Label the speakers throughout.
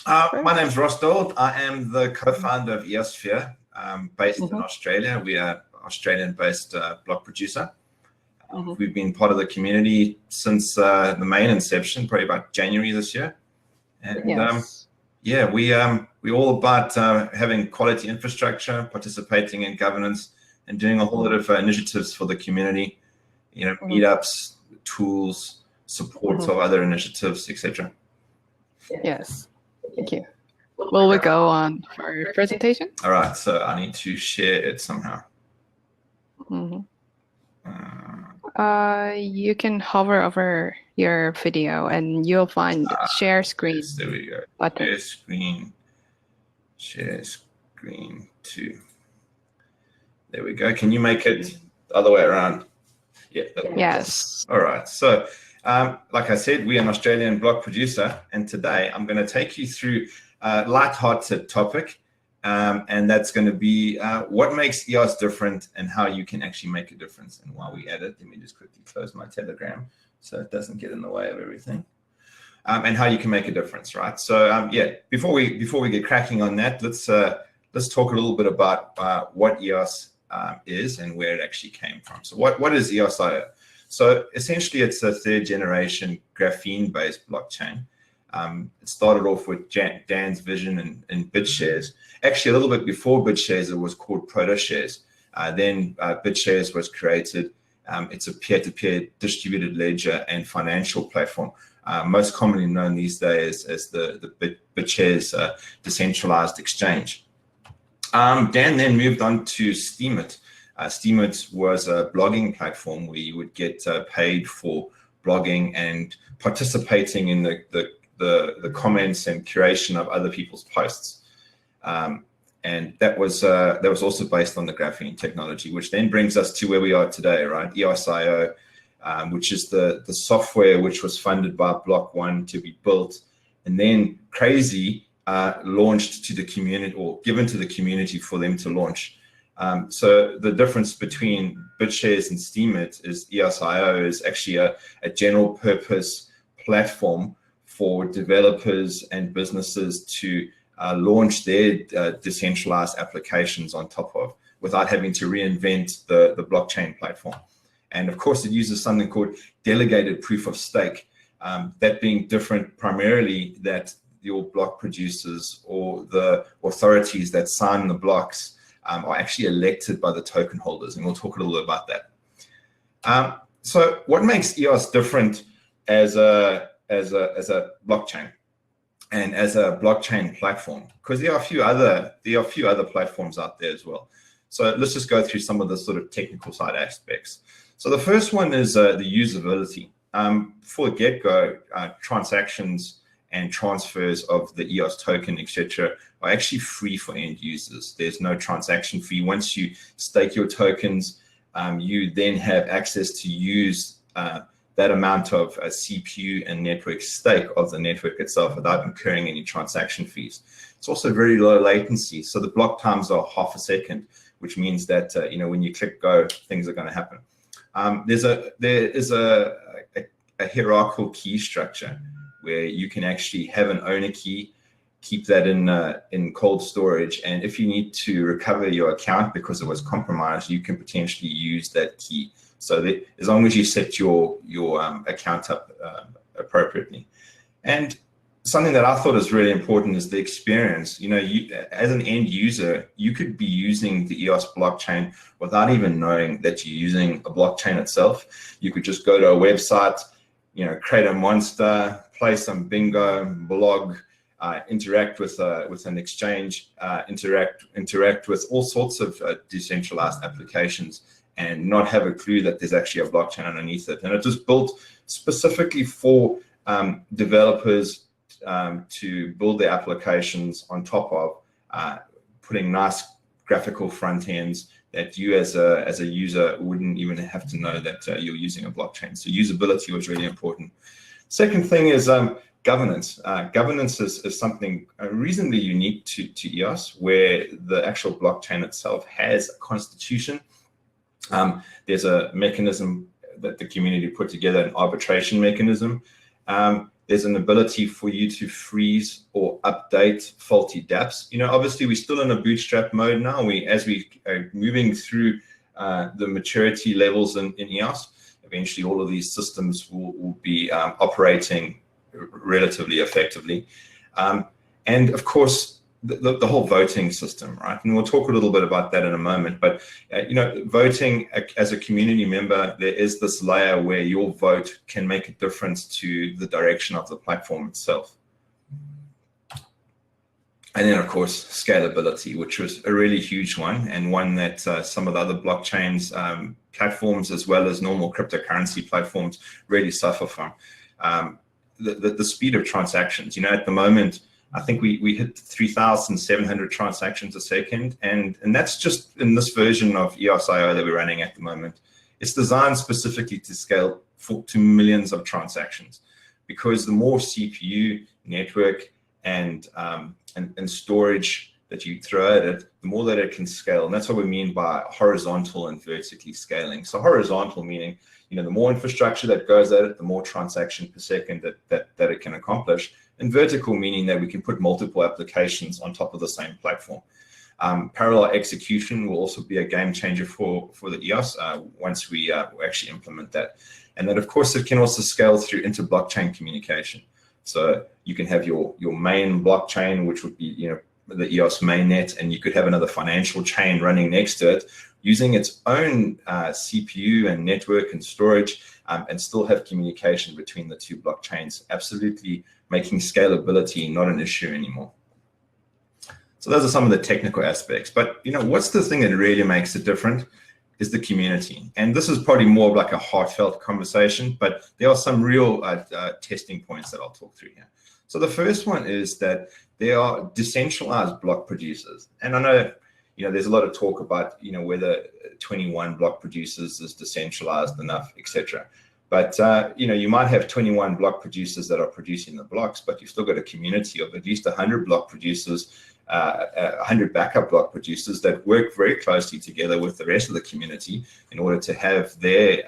Speaker 1: My name's Ross Dold. I am the co-founder of EOSphere, based in Australia. We are Australian-based block producer. We've been part of the community since the main inception, probably about January this year. And yeah, we're all about having quality infrastructure, participating in governance, and doing a whole lot of initiatives for the community. You know, meetups, tools, support of other initiatives, etc.
Speaker 2: Yes, thank you. Will we go on for our presentation?
Speaker 1: All right, so I need to share it somehow.
Speaker 2: You can hover over your video and you'll find share screen.
Speaker 1: Yes, there we go.
Speaker 2: Button.
Speaker 1: Share screen 2. There we go. Can you make it the other way around? Yeah.
Speaker 2: Yes.
Speaker 1: All right. So, like I said, we're an Australian block producer, and today I'm going to take you through a light-hearted topic, and that's going to be what makes EOS different and how you can actually make a difference. And while we edit, let me just quickly close my Telegram so it doesn't get in the way of everything. And how you can make a difference, right? So, yeah, before we get cracking on that, let's talk a little bit about what EOS is and where it actually came from. So what is EOS.io? So essentially it's a 3rd generation graphene-based blockchain. It started off with Dan's vision and BitShares. Actually, a little bit before BitShares, it was called ProtoShares. Then BitShares was created. It's a peer-to-peer distributed ledger and financial platform, most commonly known these days as the BitShares decentralized exchange. Dan then moved on to Steemit. Steemit was a blogging platform where you would get paid for blogging and participating in the comments and curation of other people's posts. And that was also based on the graphene technology, which then brings us to where we are today, right? EOS.io, which is the software which was funded by Block One to be built, and then Crazy launched to the community, or given to the community for them to launch. So the difference between BitShares and Steemit is EOS.io is actually a general purpose platform for developers and businesses to launch their decentralized applications on top of, without having to reinvent the blockchain platform. And of course, it uses something called delegated proof of stake, that being different primarily that your block producers or the authorities that sign the blocks are actually elected by the token holders, and we'll talk a little bit about that. So what makes EOS different as a blockchain and as a blockchain platform? Because there are a few other platforms out there as well. So let's just go through some of the sort of technical side aspects. So the first one is the usability. For the get-go, transactions and transfers of the EOS token, etc., are actually free for end users. There's no transaction fee. Once you stake your tokens, you then have access to use that amount of CPU and network stake of the network itself without incurring any transaction fees. It's also very low latency. So the block times are half a second, which means that when you click go, things are going to happen. There is a hierarchical key structure where you can actually have an owner key, keep that in cold storage, and if you need to recover your account because it was compromised, you can potentially use that key. So that as long as you set your account up appropriately. And something that I thought is really important is the experience. You as an end user, you could be using the EOS blockchain without even knowing that you're using a blockchain itself. You could just go to a website, create a monster, play some bingo, blog, interact with an exchange, interact with all sorts of decentralized applications, and not have a clue that there's actually a blockchain underneath it. And it was built specifically for developers to build their applications on top of, putting nice graphical front ends that you as a user wouldn't even have to know that you're using a blockchain. So usability was really important. Second thing is governance. Governance is something reasonably unique to EOS, where the actual blockchain itself has a constitution. There's a mechanism that the community put together, an arbitration mechanism. There's an ability for you to freeze or will update faulty dApps. Obviously we're still in a bootstrap mode now. As we are moving through the maturity levels in EOS, eventually all of these systems will be operating relatively effectively. And of course, the whole voting system, right? And we'll talk a little bit about that in a moment. But voting as a community member, there is this layer where your vote can make a difference to the direction of the platform itself. And then, of course, scalability, which was a really huge one, and one that some of the other blockchains platforms, as well as normal cryptocurrency platforms, really suffer from. The speed of transactions. At the moment, I think we hit 3,700 transactions a second, and that's just in this version of EOS.io that we're running at the moment. It's designed specifically to scale to millions of transactions, because the more CPU, network, and storage that you throw at it, the more that it can scale. And that's what we mean by horizontal and vertically scaling. So horizontal meaning, the more infrastructure that goes at it, the more transaction per second that it can accomplish. And vertical meaning that we can put multiple applications on top of the same platform. Parallel execution will also be a game changer for the EOS once we actually implement that. And then, of course, it can also scale through inter-blockchain communication. So you can have your main blockchain, which would be the EOS mainnet, and you could have another financial chain running next to it, using its own CPU and network and storage, and still have communication between the two blockchains, absolutely making scalability not an issue anymore. So those are some of the technical aspects. But what's the thing that really makes it different is the community. And this is probably more of like a heartfelt conversation, but there are some real testing points that I'll talk through here. So the first one is that there are decentralized block producers. And I know there's a lot of talk about whether 21 block producers is decentralized enough, etc. But you might have 21 block producers that are producing the blocks, but you've still got a community of at least 100 block producers, 100 backup block producers that work very closely together with the rest of the community in order to have their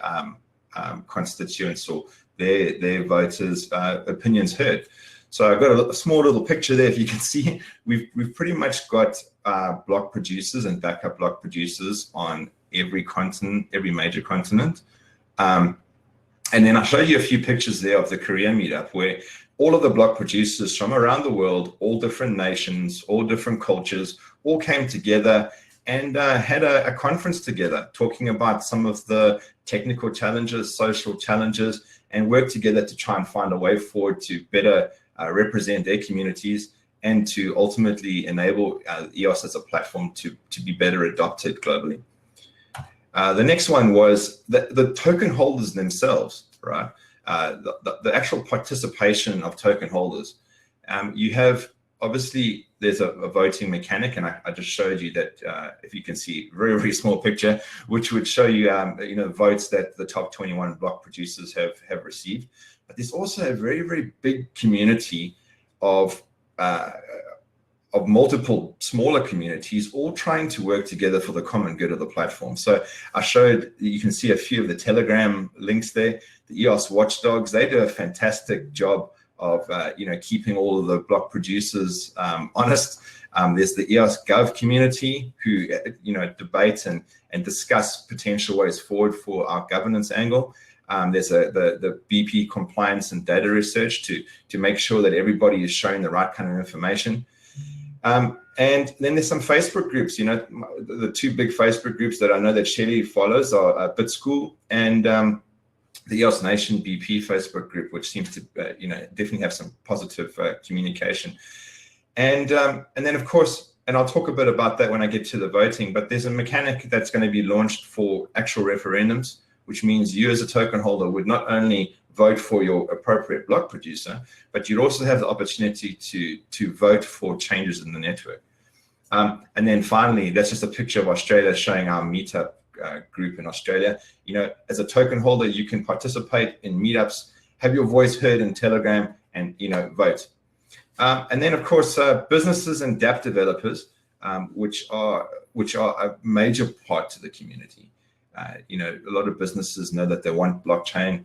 Speaker 1: constituents or their voters' opinions heard. So I've got a small little picture there. If you can see, we've pretty much got block producers and backup block producers on every continent, every major continent. And then I showed you a few pictures there of the Korea meetup, where all of the block producers from around the world, all different nations, all different cultures, all came together and had a conference together, talking about some of the technical challenges, social challenges, and worked together to try and find a way forward to better represent their communities and to ultimately enable EOS as a platform to be better adopted globally. The next one was the token holders themselves, right? The actual participation of token holders. You have, obviously, there's a voting mechanic, and I just showed you that, if you can see, very, very small picture, which would show you, votes that the top 21 block producers have received. But there's also a very, very big community of multiple smaller communities all trying to work together for the common good of the platform. So I showed, you can see a few of the Telegram links there. The EOS watchdogs, they do a fantastic job of keeping all of the block producers honest. There's the EOS Gov community who debate and discuss potential ways forward for our governance angle. There's the BP compliance and data research to make sure that everybody is showing the right kind of information. And then there's some Facebook groups. The two big Facebook groups that I know that Shelley follows are BitSchool and the EOS Nation BP Facebook group, which seems to definitely have some positive communication. And then, of course, and I'll talk a bit about that when I get to the voting, but there's a mechanic that's going to be launched for actual referendums, which means you as a token holder would not only vote for your appropriate block producer, but you'd also have the opportunity to vote for changes in the network. And then finally, that's just a picture of Australia showing our meetup group in Australia. As a token holder, you can participate in meetups, have your voice heard in Telegram, and vote. And then, of course, businesses and dApp developers, which are a major part to the community. A lot of businesses know that they want blockchain.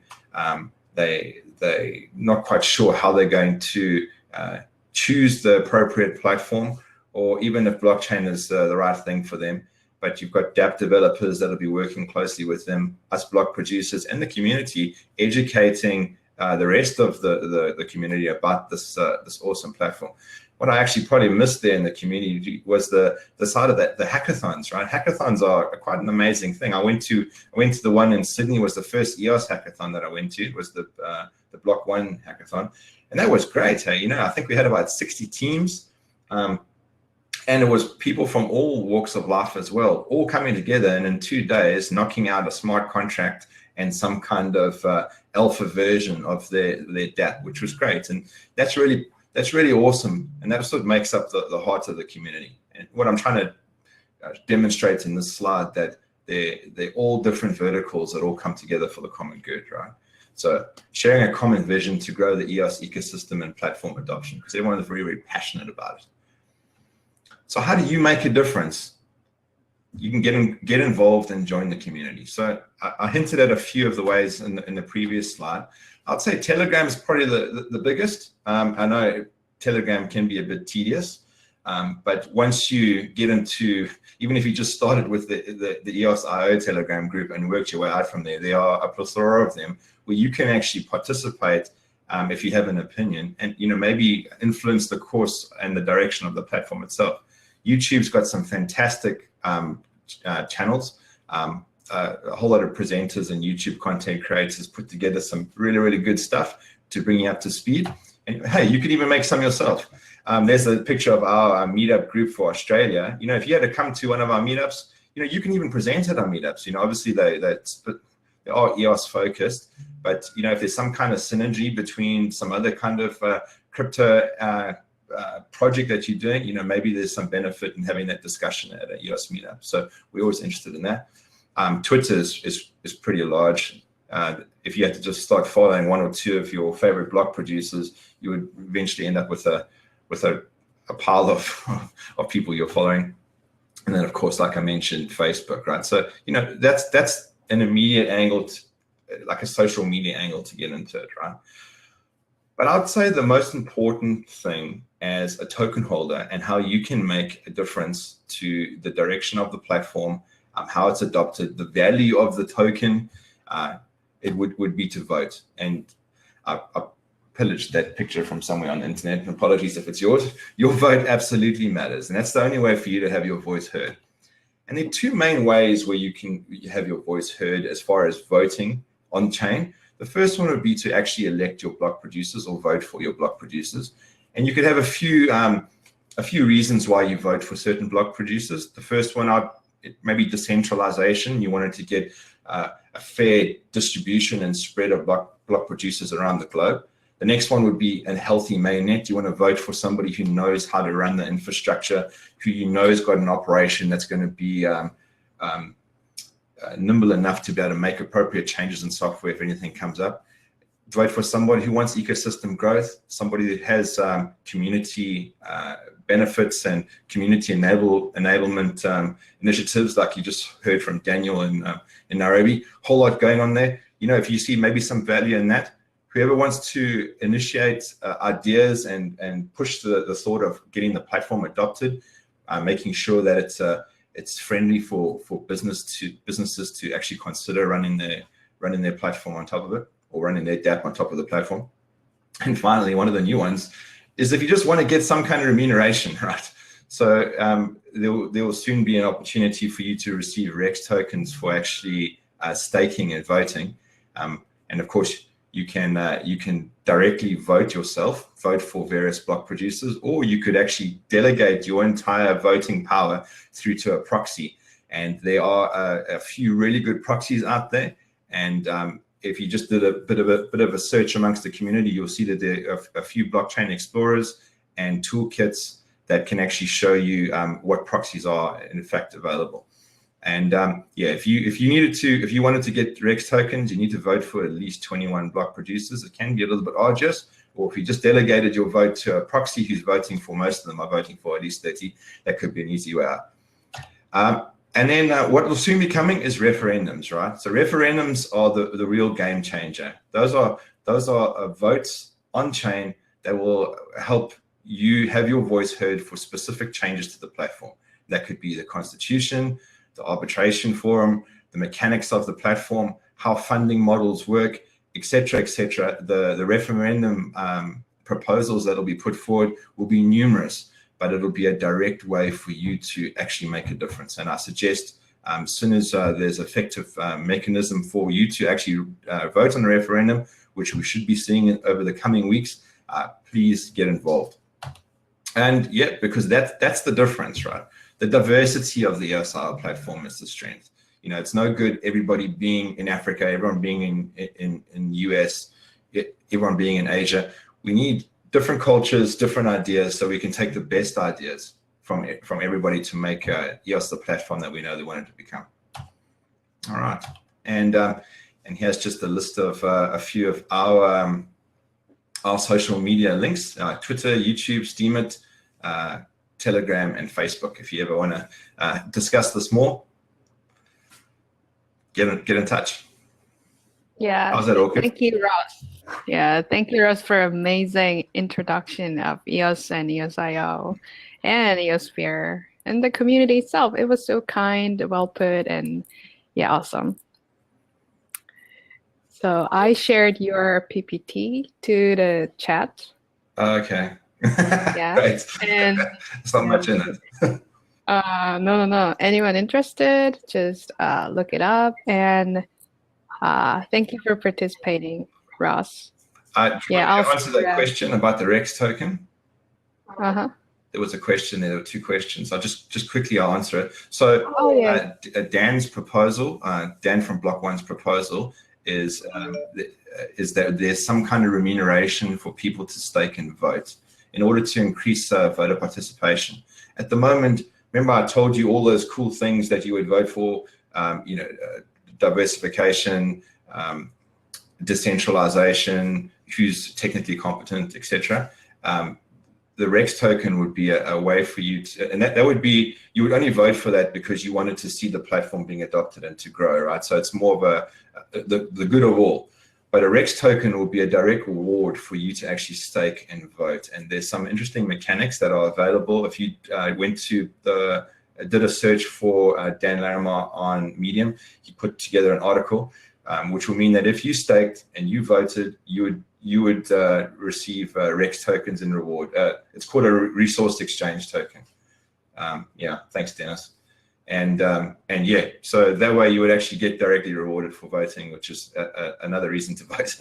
Speaker 1: They're not quite sure how they're going to choose the appropriate platform, or even if blockchain is the right thing for them. But you've got dApp developers that'll be working closely with them, us block producers and the community, educating the rest of the community about this awesome platform. What I actually probably missed there in the community was the side of that, the hackathons, right? Hackathons are quite an amazing thing. I went to the one in Sydney. Was the first EOS hackathon that I went to. It was the Block One hackathon, and that was great. Hey, you know, I think we had about 60 teams, and it was people from all walks of life as well, all coming together, and in 2 days knocking out a smart contract and some kind of alpha version of their dApp, which was great. And that's really awesome, and that's what makes up the heart of the community. And what I'm trying to demonstrate in this slide, that they're all different verticals that all come together for the common good, right? So sharing a common vision to grow the EOS ecosystem and platform adoption, because everyone is very, very passionate about it. So how do you make a difference? You can get involved and join the community. So I hinted at a few of the ways in the previous slide. I'd say Telegram is probably the biggest. I know Telegram can be a bit tedious, but once you get into, even if you just started with the EOS.io Telegram group and worked your way out from there are a plethora of them where you can actually participate if you have an opinion, and maybe influence the course and the direction of the platform itself. YouTube's got some fantastic channels. A whole lot of presenters and YouTube content creators put together some really, really good stuff to bring you up to speed. And hey, you could even make some yourself. There's a picture of our meetup group for Australia. If you had to come to one of our meetups, you can even present at our meetups. Obviously they are EOS focused, but if there's some kind of synergy between some other kind of crypto project that you're doing, maybe there's some benefit in having that discussion at a EOS meetup. So we're always interested in that. Twitter is pretty large. If you had to just start following one or two of your favorite block producers, you would eventually end up with a pile of people you're following. And then, of course, like I mentioned, Facebook, right? So that's an immediate angle, like a social media angle to get into it, right? But I'd say the most important thing as a token holder and how you can make a difference to the direction of the platform, how it's adopted, the value of the token, it would be to vote. And I pillaged that picture from somewhere on the internet, and apologies if it's yours. Your vote absolutely matters, and that's the only way for you to have your voice heard. And there are two main ways where you can have your voice heard as far as voting on chain. The first one would be to actually elect your block producers or vote for your block producers. And you could have a few reasons why you vote for certain block producers. The first one, maybe decentralization. You wanted to get a fair distribution and spread of block producers around the globe. The next one would be a healthy mainnet. You want to vote for somebody who knows how to run the infrastructure, who has got an operation that's going to be nimble enough to be able to make appropriate changes in software if anything comes up. Vote for somebody who wants ecosystem growth, somebody that has community benefits and community enablement initiatives, like you just heard from Daniel in Nairobi. Whole lot going on there. If you see maybe some value in that, whoever wants to initiate ideas and push the thought of getting the platform adopted, making sure that it's friendly for businesses to actually consider running their platform on top of it, or running their dApp on top of the platform. And finally, one of the new ones is if you just want to get some kind of remuneration, right? So there will soon be an opportunity for you to receive REX tokens for actually staking and voting. And of course, you can directly vote yourself, vote for various block producers, or you could actually delegate your entire voting power through to a proxy. And there are a few really good proxies out there. And if you just did a bit of a search amongst the community, you'll see that there are a few blockchain explorers and toolkits that can actually show you what proxies are in fact available. And yeah, if you wanted to get REX tokens, you need to vote for at least 21 block producers. It can be a little bit arduous. Or if you just delegated your vote to a proxy who's voting for, most of them are voting for at least 30, that could be an easy way out. And then what will soon be coming is referendums, right? So referendums are the real game changer. Those are votes on chain that will help you have your voice heard for specific changes to the platform. That could be the constitution, the arbitration forum, the mechanics of the platform, how funding models work, etc., etc. The referendum proposals that will be put forward will be numerous, but it'll be a direct way for you to actually make a difference. And I suggest as soon as there's effective mechanism for you to actually vote on the referendum, which we should be seeing over the coming weeks, please get involved. And yeah, because that's the difference, right? The diversity of the EOS platform is the strength. You know, it's no good everybody being in Africa, everyone being in US, everyone being in Asia. We need different cultures, different ideas, so we can take the best ideas from everybody to make EOS the platform that we know they want it to become. All right, and here's just a list of a few of our social media links: Twitter, YouTube, Steemit, Telegram, and Facebook. If you ever want to discuss this more, get in touch.
Speaker 2: Yeah.
Speaker 1: How's that, okay?
Speaker 2: Thank you, Ross. Yeah, thank you, Ross, for amazing introduction of EOS and EOS.io and EOSphere and the community itself. It was so kind, well put, and yeah, awesome. So I shared your PPT to the chat.
Speaker 1: Okay.
Speaker 2: Yeah.
Speaker 1: Great.
Speaker 2: And
Speaker 1: there's not much in it.
Speaker 2: No. Anyone interested, just look it up. And thank you for participating, Ross.
Speaker 1: Yeah, I'll answer that question about the Rex token. There was a question there. There were two questions. I'll just quickly answer it. So Dan's proposal, Dan from Block One's proposal is that there's some kind of remuneration for people to stake and vote in order to increase voter participation. At the moment, remember I told you all those cool things that you would vote for, you know, diversification, decentralization, who's technically competent, etc. The Rex token would be a way for you to, and that would be, you would only vote for that because you wanted to see the platform being adopted and to grow, right? So it's more of the good of all. But a Rex token will be a direct reward for you to actually stake and vote. And there's some interesting mechanics that are available. If you did a search for Dan Larimer on Medium, he put together an article, which will mean that if you staked and you voted, you would receive Rex tokens in reward. It's called a resource exchange token. Yeah, thanks, Dennis. And yeah, so that way you would actually get directly rewarded for voting, which is another reason to vote.